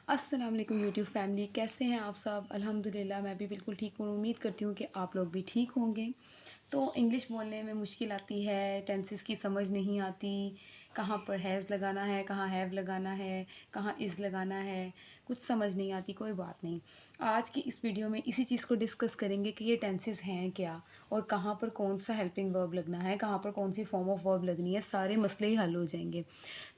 अस्सलाम वालेकुम YouTube family, कैसे हैं आप सब। अल्हम्दुलिल्लाह मैं भी बिल्कुल ठीक हूँ। उम्मीद करती हूँ कि आप लोग भी ठीक होंगे। तो इंग्लिश बोलने में मुश्किल आती है, टेंसेस की समझ नहीं आती, कहाँ पर हैज़ लगाना है, कहाँ हैव लगाना है, कहाँ इज़ लगाना है, कुछ समझ नहीं आती। कोई बात नहीं, आज की इस वीडियो में इसी चीज़ को डिस्कस करेंगे कि ये टेंसेस हैं क्या और कहाँ पर कौन सा हेल्पिंग वर्ब लगना है, कहाँ पर कौन सी फॉर्म ऑफ वर्ब लगनी है। सारे मसले ही हल हो जाएंगे।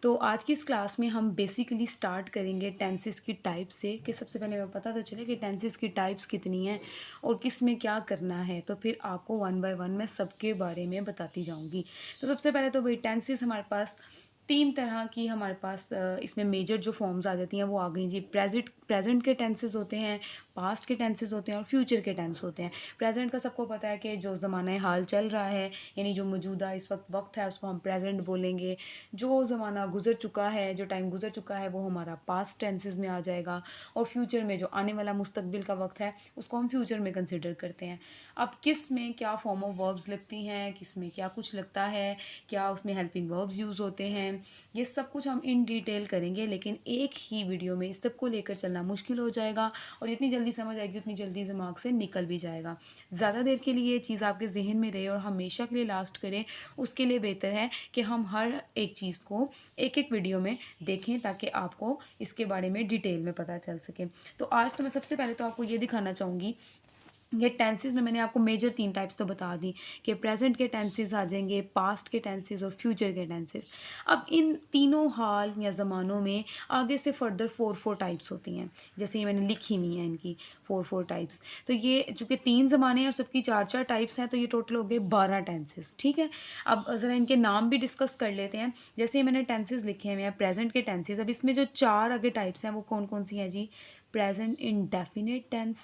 तो आज की इस क्लास में हम बेसिकली स्टार्ट करेंगे टेंसेस की टाइप से, कि सबसे पहले हमें पता तो चले कि टेंसेस की टाइप्स कितनी हैं और किस में क्या करना है। तो फिर आपको वन बाय वन मैं सबके बारे में बताती जाऊंगी। तो सबसे पहले तो भाई टेंसेस हमारे पास तीन तरह की हमारे पास इसमें मेजर जो फॉर्म्स आ जाती हैं वो आ गई जी। प्रेजेंट के टेंसेस होते हैं, पास्ट के टेंसेस होते हैं और फ्यूचर के टेंस होते हैं। प्रेजेंट का सबको पता है कि जो ज़माना हाल चल रहा है, यानी जो मौजूदा इस वक्त है उसको हम प्रेजेंट बोलेंगे। जो ज़माना गुजर चुका है, जो टाइम गुजर चुका है, वो हमारा पास्ट टेंसेस में आ जाएगा। और फ्यूचर में जो आने वाला मुस्तकबिल का वक्त है उसको हम फ्यूचर में कंसिडर करते हैं। अब किस में क्या फॉर्म ऑफ वर्ब्स लगती हैं, किस में क्या कुछ लगता है, क्या उसमें हेल्पिंग वर्ब्स यूज़ होते हैं, ये सब कुछ हम इन डिटेल करेंगे। लेकिन एक ही वीडियो में इस सब को लेकर चलना मुश्किल हो जाएगा और जितनी जल्दी समझ आएगी उतनी जल्दी दिमाग से निकल भी जाएगा। ज़्यादा देर के लिए ये चीज़ आपके जहन में रहे और हमेशा के लिए लास्ट करें, उसके लिए बेहतर है कि हम हर एक चीज़ को एक एक वीडियो में देखें ताकि आपको इसके बारे में डिटेल में पता चल सके। तो आज तो मैं सबसे पहले तो आपको ये दिखाना चाहूँगी, ये टेंसेस में मैंने आपको मेजर तीन टाइप्स तो बता दी कि प्रेजेंट के टेंसेस आ जाएंगे, पास्ट के टेंसेस और फ्यूचर के टेंसेस। अब इन तीनों हाल या ज़मानों में आगे से फर्दर फोर टाइप्स होती हैं, जैसे ये मैंने लिखी हुई हैं इनकी फोर टाइप्स। तो ये चूँकि तीन ज़माने हैं और सबकी चार चार टाइप्स हैं, तो ये टोटल हो गए 12 टेंसेस। ठीक है, अब ज़रा इनके नाम भी डिस्कस कर लेते हैं। जैसे मैंने टेंसेस लिखे हुए हैं प्रेजेंट के टेंसेस, अब इसमें जो चार आगे टाइप्स हैं वो कौन कौन सी हैं जी। Present indefinite tense,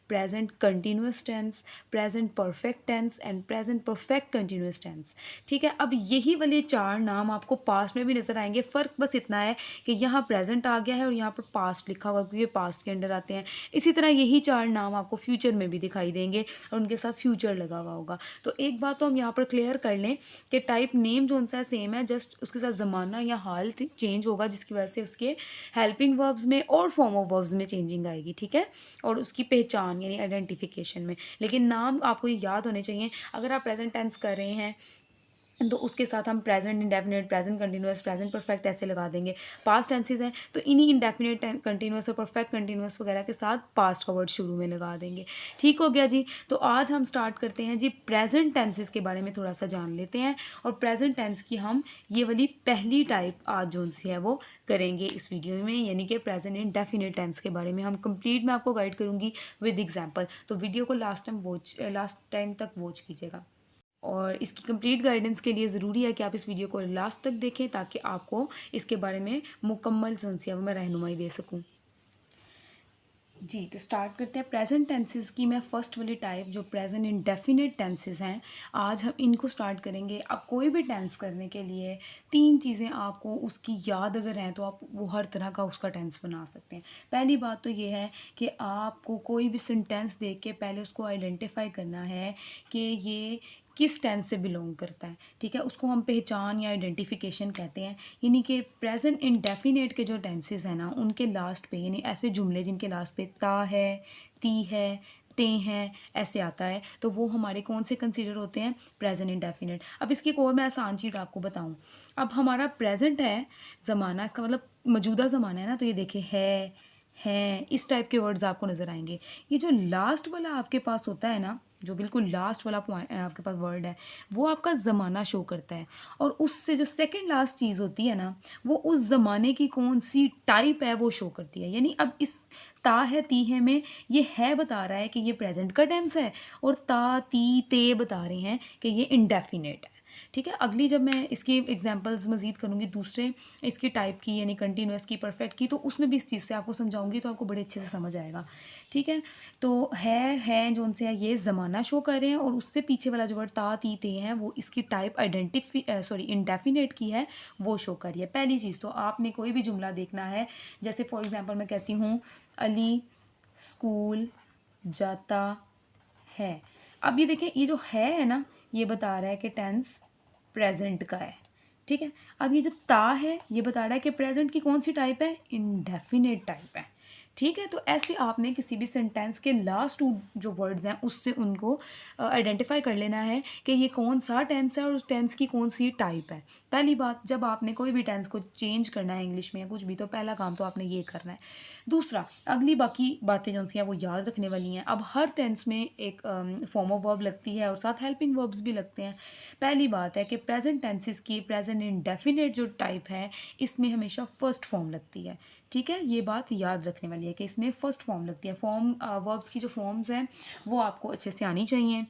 present continuous tense, present perfect tense and present perfect continuous tense. ठीक है, अब यही वाले चार नाम आपको पास्ट में भी नजर आएंगे। फ़र्क बस इतना है कि यहाँ प्रेजेंट आ गया है और यहाँ पर पास्ट लिखा हुआ, क्योंकि ये पास्ट के अंडर आते हैं। इसी तरह यही चार नाम आपको फ्यूचर में भी दिखाई देंगे और उनके साथ फ्यूचर लगा हुआ होगा। तो एक बात तो हम यहाँ पर क्लियर कर लें कि टाइप नेम जो उनसा सेम है, जस्ट उसके साथ ज़माना या हाल चेंज होगा, जिसकी वजह से उसके हेल्पिंग वर्ब्स में और फॉर्म ऑफ वर्ब्स में चेंजिंग आएगी। ठीक है, और उसकी पहचान यानी आइडेंटिफिकेशन में। लेकिन नाम आपको ये याद होने चाहिए। अगर आप प्रेजेंट टेंस कर रहे हैं तो उसके साथ हम present indefinite, present continuous, present perfect ऐसे लगा देंगे। पास्ट टेंसेज हैं तो इन्हीं इंडेफिनिट, कंटिन्यूअस और परफेक्ट कंटिन्यूअस वगैरह के साथ पास्ट का वर्ड शुरू में लगा देंगे। ठीक हो गया जी। तो आज हम स्टार्ट करते हैं जी, प्रेजेंट टेंसेज के बारे में थोड़ा सा जान लेते हैं। और प्रेजेंट टेंस की हम ये वाली पहली टाइप आज जो सी है वो करेंगे इस वीडियो में, यानी कि प्रेजेंट इंडेफिनिट टेंस के बारे में हम कंप्लीट मैं आपको गाइड करूँगी विद एग्जाम्पल। तो वीडियो को लास्ट टाइम तक वॉच कीजिएगा। और इसकी कंप्लीट गाइडेंस के लिए ज़रूरी है कि आप इस वीडियो को लास्ट तक देखें ताकि आपको इसके बारे में मुकम्मल सुनसिया मैं रहनुमाई दे सकूं। जी, तो स्टार्ट करते हैं प्रेजेंट टेंसेस की। मैं फर्स्ट वाली टाइप जो प्रेजेंट इंडेफिनिट टेंसेस हैं, आज हम इनको स्टार्ट करेंगे। अब कोई भी टेंस करने के लिए तीन चीज़ें आपको उसकी याद अगर हैं तो आप वो हर तरह का उसका टेंस बना सकते हैं। पहली बात तो ये है कि आपको कोई भी सेंटेंस देख के पहले उसको आइडेंटिफाई करना है कि ये किस टेंस से बिलोंग करता है। ठीक है, उसको हम पहचान या आइडेंटिफिकेशन कहते हैं। यानी कि प्रेजेंट इंडेफिनिट के जो टेंसेस हैं ना, उनके लास्ट पे यानी ऐसे जुमले जिनके लास्ट पे ता है, ती है, ते हैं, ऐसे आता है, तो वो हमारे कौन से कंसीडर होते हैं, प्रेजेंट इंडेफिनिट। अब इसकी एक और मैं आसान चीज़ आपको बताऊं। अब हमारा प्रेजेंट है ज़माना, इसका मतलब मौजूदा ज़माना है ना, तो ये देखिए है, हैं, इस टाइप के वर्ड्स आपको नज़र आएंगे। ये जो लास्ट वाला आपके पास होता है ना, जो बिल्कुल लास्ट वाला पॉइंट आपके पास वर्ड है, वो आपका ज़माना शो करता है। और उससे जो सेकंड लास्ट चीज़ होती है ना, वो उस ज़माने की कौन सी टाइप है वो शो करती है। यानी अब इस ता है ती है में ये है बता रहा है कि ये प्रेजेंट का टेंस है, और ता ती ते बता रहे हैं कि ये इंडेफिनेट है। ठीक है, अगली जब मैं इसकी एग्जांपल्स मज़ीद करूँगी दूसरे इसकी टाइप की, यानी कंटिन्यूअस की, परफेक्ट की, तो उसमें भी इस चीज़ से आपको समझाऊंगी तो आपको बड़े अच्छे से समझ आएगा। ठीक है, तो है जो उनसे है ये ज़माना शो कर रहे हैं, और उससे पीछे वाला जो वर्ड ता ती ते हैं वो इसकी टाइप इंडेफिनेट की है, वो शो कर रही है। पहली चीज़ तो आपने कोई भी जुमला देखना है, जैसे फॉर एग्जांपल मैं कहती हूँ अली स्कूल जाता है। अब ये देखें, ये जो है ना, ये बता रहा है कि टेंस प्रेजेंट का है। ठीक है। अब ये जो ता है ये बता रहा है कि प्रेजेंट की कौन सी टाइप है, इंडेफिनेट टाइप है। ठीक है, तो ऐसे आपने किसी भी सेंटेंस के लास्ट टू जो वर्ड्स हैं उससे उनको आइडेंटिफाई कर लेना है कि ये कौन सा टेंस है और उस टेंस की कौन सी टाइप है। पहली बात, जब आपने कोई भी टेंस को चेंज करना है इंग्लिश में या कुछ भी, तो पहला काम तो आपने ये करना है। दूसरा, अगली बाकी बातें जो सी हैं वो याद रखने वाली हैं। अब हर टेंस में एक फॉर्म ऑफ वर्ब लगती है और साथ हेल्पिंग वर्ब्स भी लगते हैं। पहली बात है कि प्रेजेंट टेंसेस की प्रेजेंट इंडेफिनिट जो टाइप है इसमें हमेशा फर्स्ट फॉर्म लगती है। ठीक है, ये बात याद रखने वाली है कि इसमें फर्स्ट फॉर्म लगती है। फॉर्म वर्ब्स की जो फॉर्म्स हैं वो आपको अच्छे से आनी चाहिए।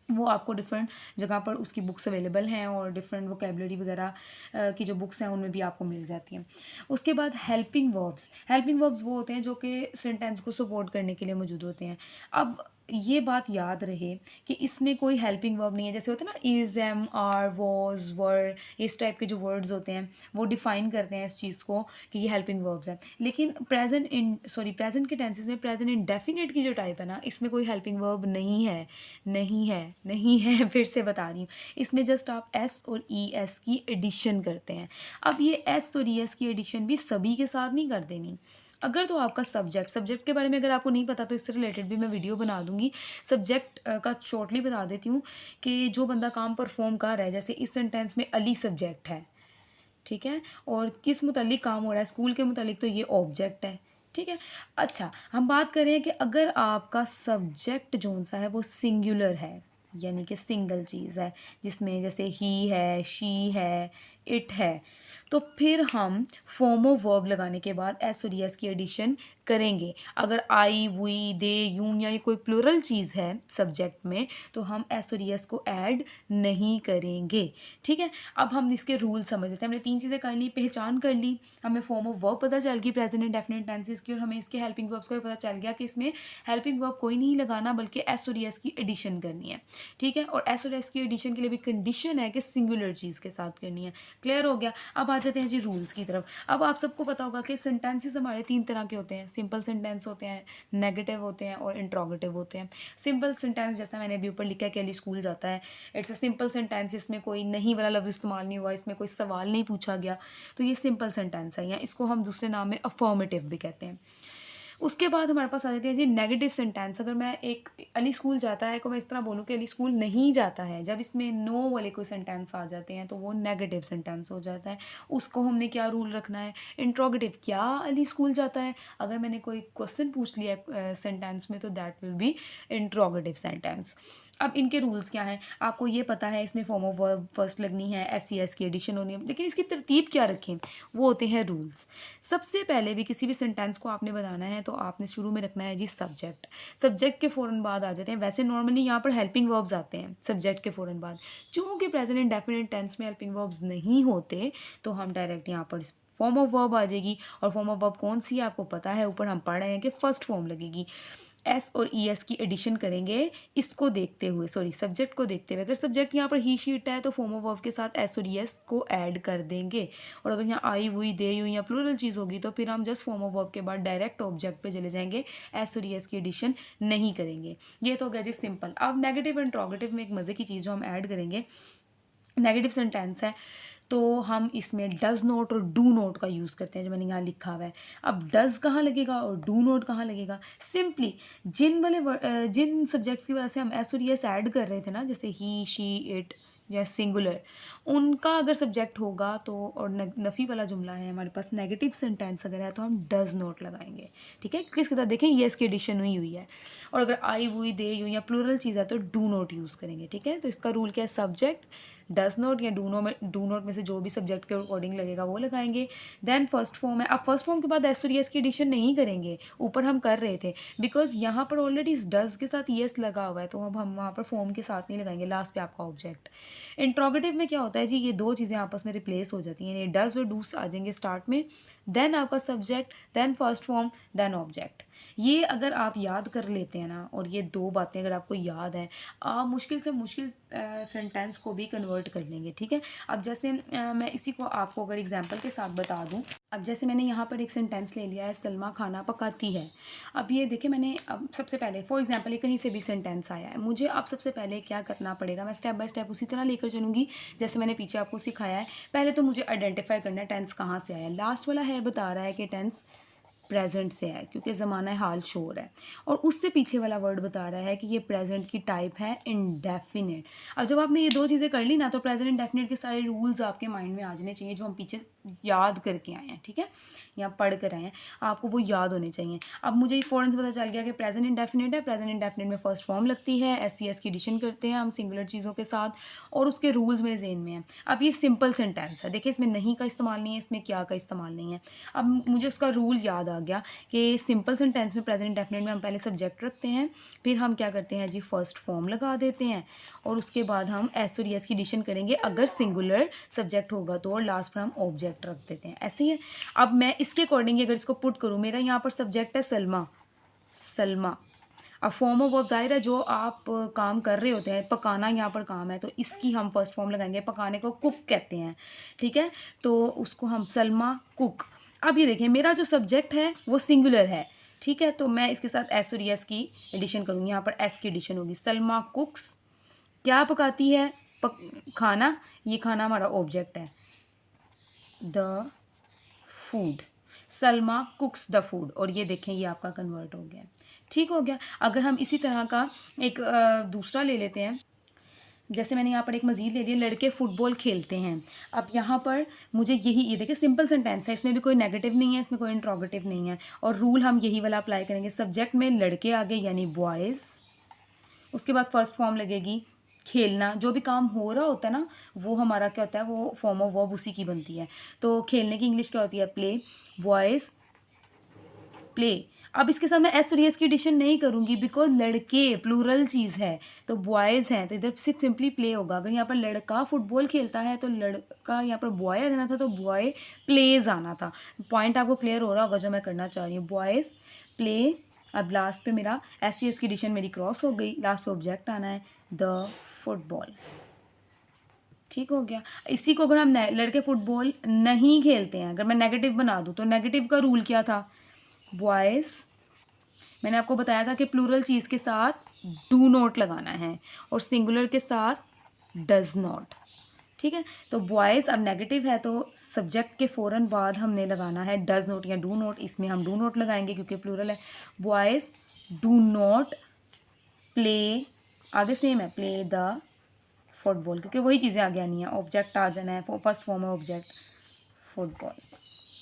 वो आपको डिफरेंट जगह पर उसकी बुक्स अवेलेबल हैं और डिफरेंट वोकेबलरी वगैरह की जो बुक्स हैं उनमें भी आपको मिल जाती हैं। उसके बाद हेल्पिंग वर्ब्स वो होते हैं जो कि सेंटेंस को सपोर्ट करने के लिए मौजूद होते हैं। अब ये बात याद रहे कि इसमें कोई हेल्पिंग वर्ब नहीं है। जैसे होते हैं ना इज़, एम, आर, वॉज, वर, इस टाइप के जो वर्ड्स होते हैं वो डिफाइन करते हैं इस चीज़ को कि ये हेल्पिंग वर्ब्स हैं। लेकिन प्रेजेंट के टेंसेस में प्रेजेंट इंडेफिनिट की जो टाइप है ना, इसमें कोई हेल्पिंग वर्ब नहीं है। नहीं है फिर से बता रही हूँ। इसमें जस्ट आप एस और ई एस की एडिशन करते हैं। अब ये एस और ई एस की एडिशन भी सभी के साथ नहीं कर देनी। अगर तो आपका सब्जेक्ट के बारे में अगर आपको नहीं पता तो इससे रिलेटेड भी मैं वीडियो बना दूंगी। सब्जेक्ट का शॉर्टली बता देती हूँ कि जो बंदा काम परफॉर्म कर रहा है, जैसे इस सेंटेंस में अली सब्जेक्ट है, ठीक है, और किस मुतालिक काम हो रहा है, स्कूल के मुतालिक, तो ये ऑब्जेक्ट है। ठीक है। अच्छा, हम बात करें कि अगर आपका सब्जेक्ट जोन सा है वो सिंगुलर है, यानी कि सिंगल चीज़ है, जिसमें जैसे ही है, शी है, इट है, तो फिर हम फॉर्म ऑफ वर्ब लगाने के बाद एस और एस की एडिशन करेंगे। अगर आई, वी, दे, यूं या ये कोई प्लूरल चीज़ है सब्जेक्ट में, तो हम एस और एस को ऐड नहीं करेंगे। ठीक है। अब हम इसके रूल समझ लेते हैं। हमने 3 चीज़ें कर ली, पहचान कर ली, हमें फॉर्म ऑफ वर्ब पता चल गई प्रेजेंट इंडेफिनिट टेंसेस की, और हमें इसके हेल्पिंग वर्ब्स का भी पता चल गया कि इसमें हेल्पिंग वर्ब कोई नहीं लगाना बल्कि एस और एस की एडिशन करनी है। ठीक है, और एस और एस की एडिशन के लिए भी कंडीशन है कि सिंगुलर चीज़ के साथ करनी है। क्लियर हो गया। अब आ जाते हैं जी रूल्स की तरफ। अब आप सबको पता होगा कि सेंटेंसेस हमारे 3 तरह के होते हैं। सिंपल सेंटेंस होते हैं, नेगेटिव होते हैं और इंट्रोगेटिव होते हैं। सिंपल सेंटेंस जैसा मैंने अभी ऊपर लिखा है कि अली स्कूल जाता है, इट्स अ सिंपल सेंटेंस। इसमें कोई नहीं वाला लफ्ज़ इस्तेमाल नहीं हुआ, इसमें कोई सवाल नहीं पूछा गया, तो ये सिंपल सेंटेंस है, या इसको हम दूसरे नाम में अफर्मेटिव भी कहते हैं। उसके बाद हमारे पास आ जाती है जी नेगेटिव सेंटेंस। अगर मैं एक अली स्कूल जाता है को मैं इस तरह बोलूँ कि अली स्कूल नहीं जाता है, जब इसमें नो वाले कोई सेंटेंस आ जाते हैं तो वो नेगेटिव सेंटेंस हो जाता है। उसको हमने क्या रूल रखना है, इंट्रोगेटिव, क्या अली स्कूल जाता है, अगर मैंने कोई क्वेश्चन पूछ लिया सेंटेंस में तो that will be interrogative sentence. अब इनके रूल्स क्या हैं, आपको ये पता है, इसमें फॉर्म ऑफ वर्ब फर्स्ट लगनी है, एस सी एस की एडिशन होनी है, लेकिन इसकी तरतीब क्या रखें, वो होते हैं रूल्स। सबसे पहले भी किसी भी सेंटेंस को आपने बनाना है तो आपने शुरू में रखना है जी सब्जेक्ट। सब्जेक्ट के फ़ौरन बाद आ जाते हैं, वैसे नॉर्मली यहाँ पर हेल्पिंग वर्ब्स आते हैं सब्जेक्ट के फ़ौरन बाद। चूँकि प्रेजेंट इंडेफिनिट टेंस में हेल्पिंग वर्ब्स नहीं होते तो हम डायरेक्ट यहाँ पर फॉर्म ऑफ वर्ब आ जाएगी। और फॉर्म ऑफ वर्ब कौन सी है आपको पता है, ऊपर हम पढ़ रहे हैं कि फर्स्ट फॉर्म लगेगी। एस और ई एस की एडिशन करेंगे इसको देखते हुए, सॉरी सब्जेक्ट को देखते हुए। अगर सब्जेक्ट यहाँ पर ही शीट है तो फॉर्म ऑफ वर्ब के साथ एस और ई एस को ऐड कर देंगे, और अगर यहाँ आई, हुई, दे, यूं या प्लूरल चीज़ होगी तो फिर हम जस्ट फॉर्म ऑफ वर्ब के बाद डायरेक्ट ऑब्जेक्ट पे चले जाएंगे, एस और ई एस की एडिशन नहीं करेंगे। ये तो हो गया जी सिंपल। अब नेगेटिव इंट्रोगेटिव में एक मज़े की चीज़ जो हम ऐड करेंगे, नेगेटिव सेंटेंस है तो हम इसमें डज़ नॉट और डू नॉट का यूज़ करते हैं, जो मैंने यहाँ लिखा हुआ है। अब डज़ कहाँ लगेगा और डू नॉट कहाँ लगेगा, सिंपली जिन सब्जेक्ट्स की वजह से हम एस और एस ऐड कर रहे थे ना, जैसे ही, शी, इट या सिंगुलर, उनका अगर सब्जेक्ट होगा तो, और नफ़ी वाला जुमला है हमारे पास, नेगेटिव सेंटेंस अगर है तो हम डज़ नॉट लगाएंगे। ठीक है, क्योंकि इसके साथ देखें ये इसकी एडिशन हुई है। और अगर आई, हुई, दे, यूं या प्लूरल चीज़ है तो डू नॉट यूज़ करेंगे। ठीक है, तो इसका रूल क्या है, सब्जेक्ट डज नॉट या डू नॉट में से जो भी सब्जेक्ट के अकॉर्डिंग लगेगा वो लगाएंगे। देन फर्स्ट फॉर्म है, अब फर्स्ट फॉर्म के बाद एस और एस की एडिशन नहीं करेंगे, ऊपर हम कर रहे थे बिकॉज यहाँ पर ऑलरेडी इस डज के साथ यस लगा हुआ है, तो अब हम वहाँ पर फॉर्म के साथ नहीं लगाएंगे, लास्ट पे आपका ऑब्जेक्ट। इंट्रोगेटिव में क्या होता है जी, ये दो चीज़ें आपस में रिप्लेस हो जाती हैं, ये डज और डूस आ जाएंगे स्टार्ट में, देन आपका subject, then first form, then object. ये अगर आप याद कर लेते हैं ना, और ये दो बातें अगर आपको याद हैं, आप मुश्किल से मुश्किल सेंटेंस को भी कन्वर्ट कर लेंगे, ठीक है। अब जैसे मैं इसी को आपको अगर एग्जांपल के साथ बता दूं, अब जैसे मैंने यहाँ पर एक सेंटेंस ले लिया है, सलमा खाना पकाती है। अब ये देखिए मैंने अब सबसे पहले फॉर एग्जांपल ये कहीं से भी सेंटेंस आया है, मुझे अब सबसे पहले क्या करना पड़ेगा, मैं स्टेप बाय स्टेप उसी तरह लेकर चलूँगी जैसे मैंने पीछे आपको सिखाया है। पहले तो मुझे आइडेंटिफाई करना है टेंस कहाँ से आया है। लास्ट वाला है बता रहा है कि टेंस प्रेजेंट से है क्योंकि ज़माना हाल शोर है, और उससे पीछे वाला वर्ड बता रहा है कि ये प्रेजेंट की टाइप है इंडेफिनिट। अब जब आपने ये दो चीज़ें कर ली ना, तो प्रेजेंट इंडेफिनिट के सारे रूल्स आपके माइंड में आ जाने चाहिए जो हम पीछे याद करके आए हैं, ठीक है, या पढ़ कर आए हैं, आपको वो याद होने चाहिए। अब मुझे फ़ौरन से पता चल गया कि प्रेजेंट इंडेफिनिट है। प्रेजेंट इंडेफिनिट में फर्स्ट फॉर्म लगती है, एस सी एस की एडिशन करते हैं हम सिंगुलर चीज़ों के साथ, और उसके रूल्स मेरे जेहन में हैं। अब ये सिंपल सेंटेंस है, देखिए इसमें नहीं का इस्तेमाल नहीं है, इसमें क्या का इस्तेमाल नहीं है। अब मुझे उसका रूल याद आ गया कि सिंपल सेंटेंस में प्रेजेंट इंडेफिनिट में हम पहले सब्जेक्ट रखते हैं, फिर हम क्या करते हैं जी फर्स्ट फॉर्म लगा देते हैं, और उसके बाद हम एस और एस की एडिशन करेंगे अगर सिंगुलर सब्जेक्ट होगा तो, और लास्ट पर हम ऑब्जेक्ट रख देते हैं, ऐसे ही है। अब मैं इसके अकॉर्डिंग अगर इसको पुट करूँ, मेरा यहाँ पर सब्जेक्ट है सलमा, सलमा। अब फॉर्म ऑफ वर्ब ज़ाहिर है जो आप काम कर रहे होते हैं, पकाना यहाँ पर काम है तो इसकी हम फर्स्ट फॉर्म लगाएंगे, पकाने को कुक कहते हैं, ठीक है, तो उसको हम सलमा कुक। अब ये देखें मेरा जो सब्जेक्ट है वो सिंगुलर है, ठीक है, तो मैं इसके साथ एस और एस की एडिशन करूँगी, यहाँ पर एस की एडिशन होगी, सलमा कुक्स क्या पकाती है, खाना, ये खाना हमारा ऑब्जेक्ट है, the food, Salma कुक्स the food, और ये देखें ये आपका कन्वर्ट हो गया, ठीक हो गया। अगर हम इसी तरह का एक दूसरा ले लेते हैं, जैसे मैंने यहाँ पर एक मज़ीद ले लिया, लड़के फुटबॉल खेलते हैं। अब यहाँ पर मुझे यही, ये देखिए सिंपल सेंटेंस है, इसमें भी कोई नेगेटिव नहीं है, इसमें कोई इंट्रोगेटिव नहीं है, और रूल हम यही वाला अप्लाई करेंगे, सब्जेक्ट में लड़के आगे यानी बॉयज़, उसके बाद फर्स्ट फॉर्म लगेगी खेलना, जो भी काम हो रहा होता है ना वो हमारा क्या होता है, वो फॉर्म ऑफ वर्ब उसी की बनती है। तो खेलने की इंग्लिश क्या होती है, प्ले, बॉयज़ प्ले। अब इसके साथ मैं एस और एस की एडिशन नहीं करूँगी बिकॉज लड़के प्लूरल चीज़ है, तो बॉयज़ हैं तो इधर सिर्फ सिंपली प्ले होगा। अगर यहाँ पर लड़का फुटबॉल खेलता है तो लड़का, यहाँ पर बॉय आ जाना था तो बॉय प्लेज आना था। पॉइंट आपको क्लियर हो रहा होगा जो मैं करना चाह रही हूँ, बॉयज़ प्ले। अब लास्ट पे मेरा एस सी एस की एडिशन मेरी क्रॉस हो गई, लास्ट पे ऑब्जेक्ट आना है द फुटबॉल, ठीक हो गया। इसी को अगर हम लड़के फुटबॉल नहीं खेलते हैं अगर मैं नेगेटिव बना दूँ, तो नेगेटिव का रूल क्या था, बॉयज़, मैंने आपको बताया था कि प्लूरल चीज़ के साथ डू नॉट लगाना है और सिंगुलर के साथ डज नॉट, ठीक है। तो बॉयज़ अब नेगेटिव है तो सब्जेक्ट के फ़ौरन बाद हमने लगाना है डज नॉट या डू नॉट, इसमें हम डू नॉट लगाएंगे क्योंकि प्लूरल है। बॉयज़ डू नॉट प्ले, आगे सेम है, प्ले द फुटबॉल, क्योंकि वही चीज़ें आगे आनी है, ऑब्जेक्ट आ जाना है, फर्स्ट फॉर्म है ऑब्जेक्ट फुटबॉल,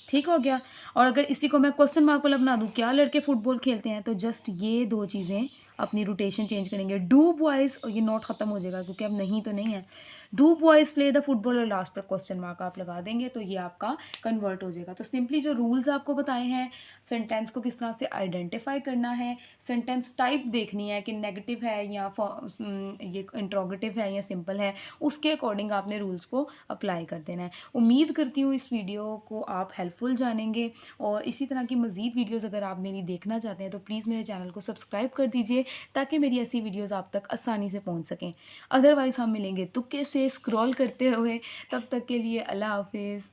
ठीक हो गया। और अगर इसी को मैं क्वेश्चन मार्क वाला बना दूँ, क्या लड़के फुटबॉल खेलते हैं, तो जस्ट ये दो चीज़ें अपनी रोटेशन चेंज करेंगे, डू बॉयज़, और ये नोट ख़त्म हो जाएगा क्योंकि अब नहीं तो नहीं है, do boys play the football, और लास्ट पर क्वेश्चन मार्क आप लगा देंगे तो ये आपका कन्वर्ट हो जाएगा। तो सिंपली जो रूल्स आपको बताए हैं, सेंटेंस को किस तरह से आइडेंटिफाई करना है, सेंटेंस टाइप देखनी है कि नेगेटिव है या ये इंट्रोगेटिव है या सिंपल है, उसके अकॉर्डिंग आपने रूल्स को अप्लाई कर देना है। उम्मीद करती हूँ इस वीडियो को आप हेल्पफुल जानेंगे, और इसी तरह की मज़ीद वीडियोज़ अगर आप मेरी देखना चाहते हैं तो प्लीज़ मेरे चैनल को सब्सक्राइब कर दीजिए ताकि मेरी ऐसी वीडियोज़ आप तक आसानी से पहुँच सकें। अदरवाइज़ हम मिलेंगे तुक्के से स्क्रॉल करते हुए, तब तक के लिए अल्लाह हाफिज़।